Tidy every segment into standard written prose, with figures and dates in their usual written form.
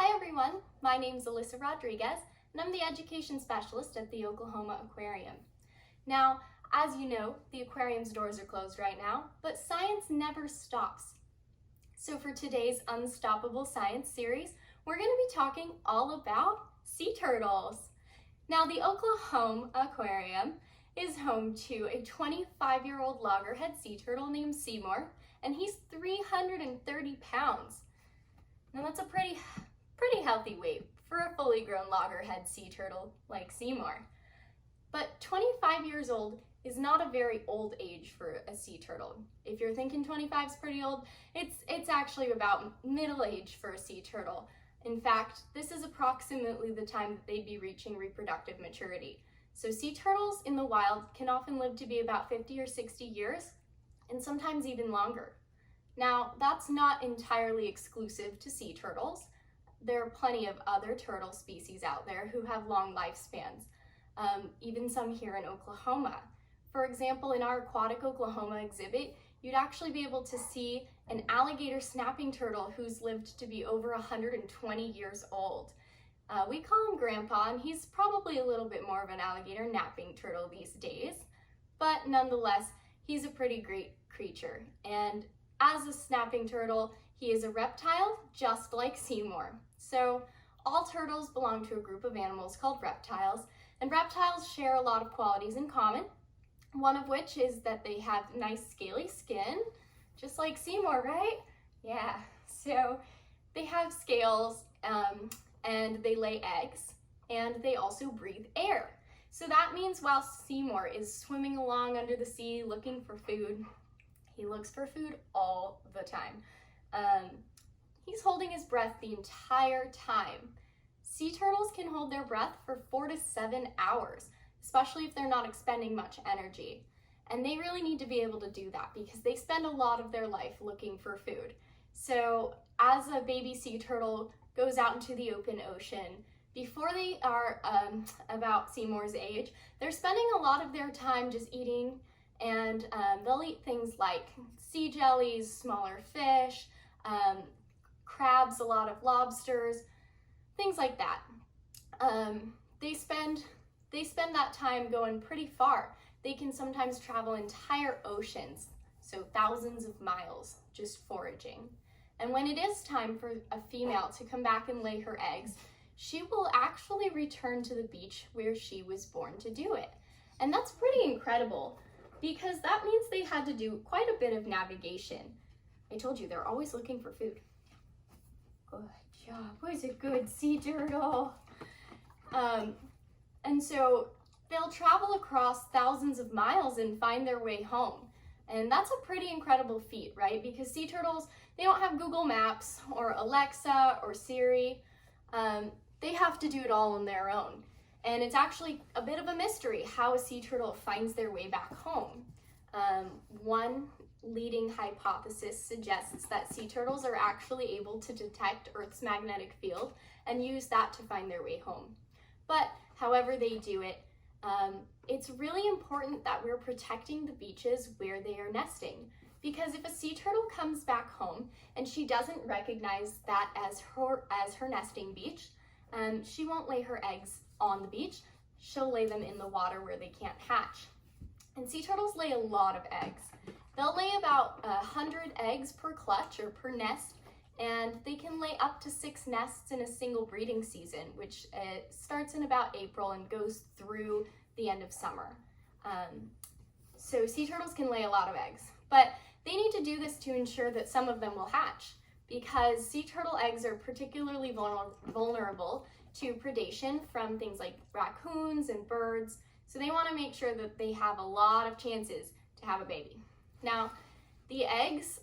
Hi everyone, my name is Alyssa Rodriguez and I'm the Education Specialist at the Oklahoma Aquarium. Now, as you know, the aquarium's doors are closed right now, but science never stops. So for today's Unstoppable Science series, we're going to be talking all about sea turtles. Now, the Oklahoma Aquarium is home to a 25-year-old loggerhead sea turtle named Seymour, and he's 330 pounds. Now that's a pretty healthy weight for a fully grown loggerhead sea turtle like Seymour. But 25 years old is not a very old age for a sea turtle. If you're thinking 25 is pretty old, it's actually about middle age for a sea turtle. In fact, this is approximately the time that they'd be reaching reproductive maturity. So sea turtles in the wild can often live to be about 50 or 60 years, and sometimes even longer. Now, that's not entirely exclusive to sea turtles. There are plenty of other turtle species out there who have long lifespans, even some here in Oklahoma. For example, in our Aquatic Oklahoma exhibit, you'd actually be able to see an alligator snapping turtle who's lived to be over 120 years old. We call him Grandpa, and he's probably a little bit more of an alligator napping turtle these days, but nonetheless, he's a pretty great creature. And as a snapping turtle, he is a reptile just like Seymour. So all turtles belong to a group of animals called reptiles, and reptiles share a lot of qualities in common, one of which is that they have nice scaly skin, just like Seymour, right? Yeah, so they have scales and they lay eggs, and they also breathe air. So that means while Seymour is swimming along under the sea looking for food, he looks for food all the time. He's holding his breath the entire time. Sea turtles can hold their breath for 4 to 7 hours, especially if they're not expending much energy. And they really need to be able to do that because they spend a lot of their life looking for food. So as a baby sea turtle goes out into the open ocean, before they are about Seymour's age, they're spending a lot of their time just eating, and they'll eat things like sea jellies, smaller fish, crabs, a lot of lobsters, things like that. They spend that time going pretty far. They can sometimes travel entire oceans, so thousands of miles, just foraging. And when it is time for a female to come back and lay her eggs, she will actually return to the beach where she was born to do it. And that's pretty incredible because that means they had to do quite a bit of navigation. I told you, they're always looking for food. Good job, who's a good sea turtle? And so they'll travel across thousands of miles and find their way home. And that's a pretty incredible feat, right? Because sea turtles, they don't have Google Maps or Alexa or Siri. They have to do it all on their own. And it's actually a bit of a mystery how a sea turtle finds their way back home. One leading hypothesis suggests that sea turtles are actually able to detect Earth's magnetic field and use that to find their way home. But however they do it, it's really important that we're protecting the beaches where they are nesting. Because if a sea turtle comes back home and she doesn't recognize that as her nesting beach, she won't lay her eggs on the beach. She'll lay them in the water where they can't hatch. And sea turtles lay a lot of eggs. They'll lay about 100 eggs per clutch or per nest, and they can lay up to 6 nests in a single breeding season, which starts in about April and goes through the end of summer. So sea turtles can lay a lot of eggs, but they need to do this to ensure that some of them will hatch, because sea turtle eggs are particularly vulnerable to predation from things like raccoons and birds, so they want to make sure that they have a lot of chances to have a baby. Now, the eggs,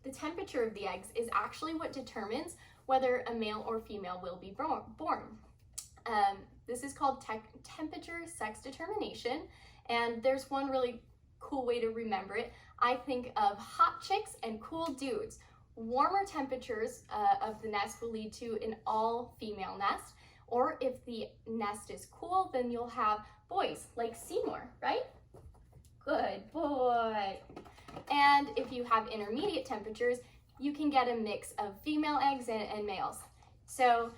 the temperature of the eggs is actually what determines whether a male or female will be born. This is called temperature sex determination, and there's one really cool way to remember it. I think of hot chicks and cool dudes. Warmer temperatures of the nest will lead to an all-female nest, or if the nest is cool, then you'll have boys like Seymour, right? Good boy. And if you have intermediate temperatures, you can get a mix of female eggs and males. So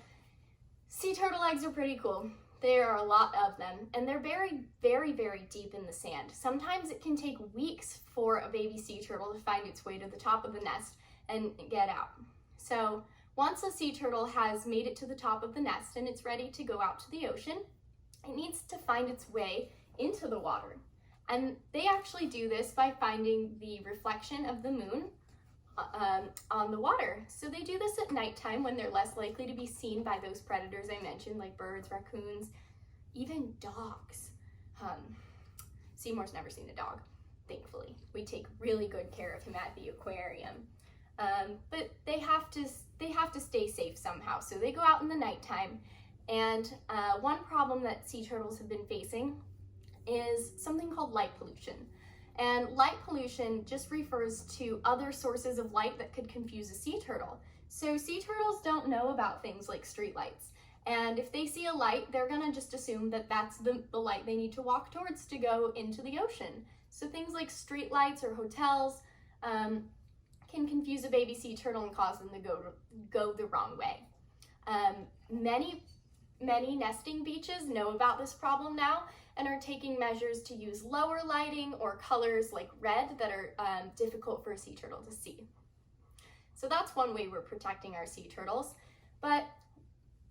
sea turtle eggs are pretty cool. There are a lot of them, and they're buried very, very deep in the sand. Sometimes it can take weeks for a baby sea turtle to find its way to the top of the nest and get out. So once a sea turtle has made it to the top of the nest and it's ready to go out to the ocean, it needs to find its way into the water. And they actually do this by finding the reflection of the moon on the water. So they do this at nighttime when they're less likely to be seen by those predators I mentioned, like birds, raccoons, even dogs. Seymour's never seen a dog, thankfully. We take really good care of him at the aquarium. But they have to stay safe somehow. So they go out in the nighttime. And one problem that sea turtles have been facing is something called light pollution. And light pollution just refers to other sources of light that could confuse a sea turtle. So sea turtles don't know about things like street lights. And if they see a light, they're gonna just assume that that's the light they need to walk towards to go into the ocean. So things like street lights or hotels can confuse a baby sea turtle and cause them to go the wrong way. Many nesting beaches know about this problem now and are taking measures to use lower lighting or colors like red that are difficult for a sea turtle to see. So that's one way we're protecting our sea turtles, but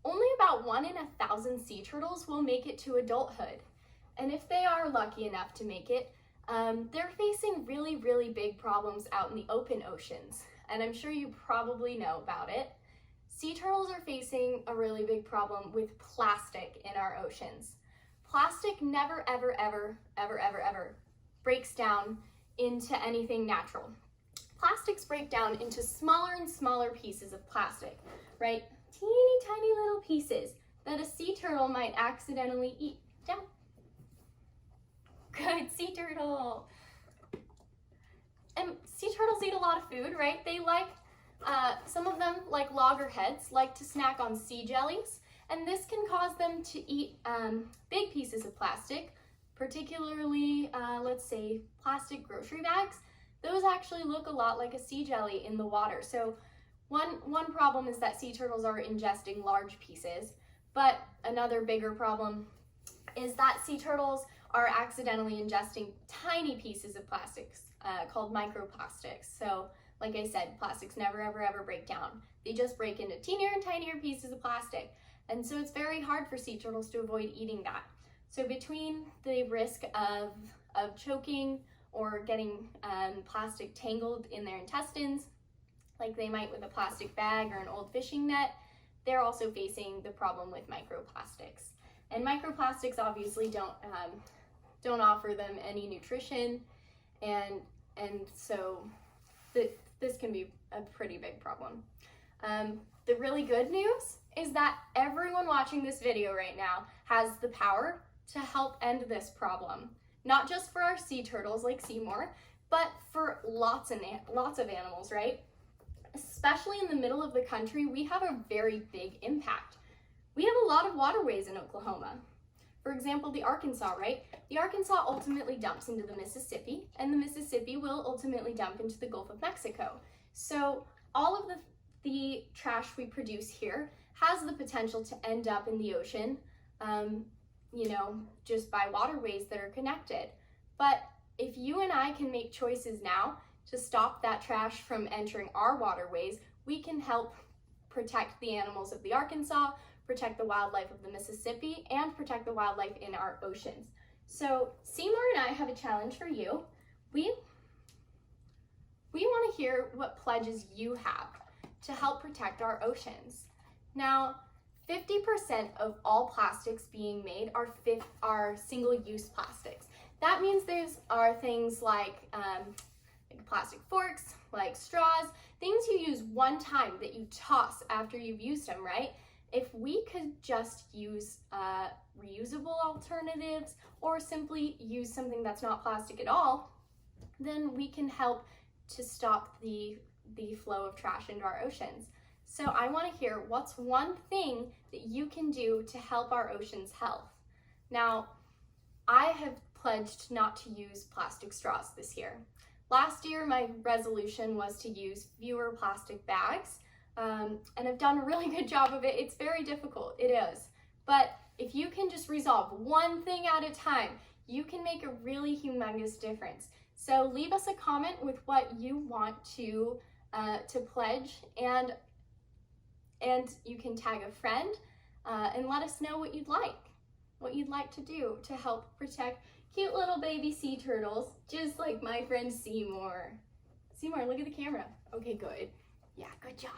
only about 1 in 1,000 sea turtles will make it to adulthood. And if they are lucky enough to make it, they're facing really, really big problems out in the open oceans. And I'm sure you probably know about it. Sea turtles are facing a really big problem with plastic in our oceans. Plastic never, ever, ever, ever, ever, ever breaks down into anything natural. Plastics break down into smaller and smaller pieces of plastic, right? Teeny tiny little pieces that a sea turtle might accidentally eat. Down. Good sea turtle. And sea turtles eat a lot of food, right? They like, some of them, like loggerheads, like to snack on sea jellies, and this can cause them to eat big pieces of plastic, particularly, let's say, plastic grocery bags. Those actually look a lot like a sea jelly in the water. So one problem is that sea turtles are ingesting large pieces, but another bigger problem is that sea turtles are accidentally ingesting tiny pieces of plastics called microplastics. So like I said, plastics never, ever, ever break down. They just break into teenier and tinier pieces of plastic. And so it's very hard for sea turtles to avoid eating that. So between the risk of choking or getting plastic tangled in their intestines, like they might with a plastic bag or an old fishing net, they're also facing the problem with microplastics. And microplastics obviously don't offer them any nutrition, and so this can be a pretty big problem. The really good news is that everyone watching this video right now has the power to help end this problem. Not just for our sea turtles like Seymour, but for lots of animals, right? Especially in the middle of the country, we have a very big impact. We have a lot of waterways in Oklahoma. For example, the Arkansas, right? The Arkansas ultimately dumps into the Mississippi, and the Mississippi will ultimately dump into the Gulf of Mexico. So all of the trash we produce here has the potential to end up in the ocean, just by waterways that are connected. But if you and I can make choices now to stop that trash from entering our waterways, we can help protect the animals of the Arkansas, protect the wildlife of the Mississippi, and protect the wildlife in our oceans. So Seymour and I have a challenge for you. We want to hear what pledges you have to help protect our oceans. Now, 50% of all plastics being made are single-use plastics. That means there are things like plastic forks, like straws, things you use one time that you toss after you've used them, right? If we could just use reusable alternatives or simply use something that's not plastic at all, then we can help to stop the flow of trash into our oceans. So I want to hear what's one thing that you can do to help our ocean's health. Now, I have pledged not to use plastic straws this year. Last year, my resolution was to use fewer plastic bags, and have done a really good job of it. It's very difficult, it is. But if you can just resolve one thing at a time, you can make a really humongous difference. So leave us a comment with what you want to pledge, and you can tag a friend and let us know what you'd like to do to help protect cute little baby sea turtles, just like my friend Seymour. Seymour, look at the camera. Okay, good. Yeah, good job.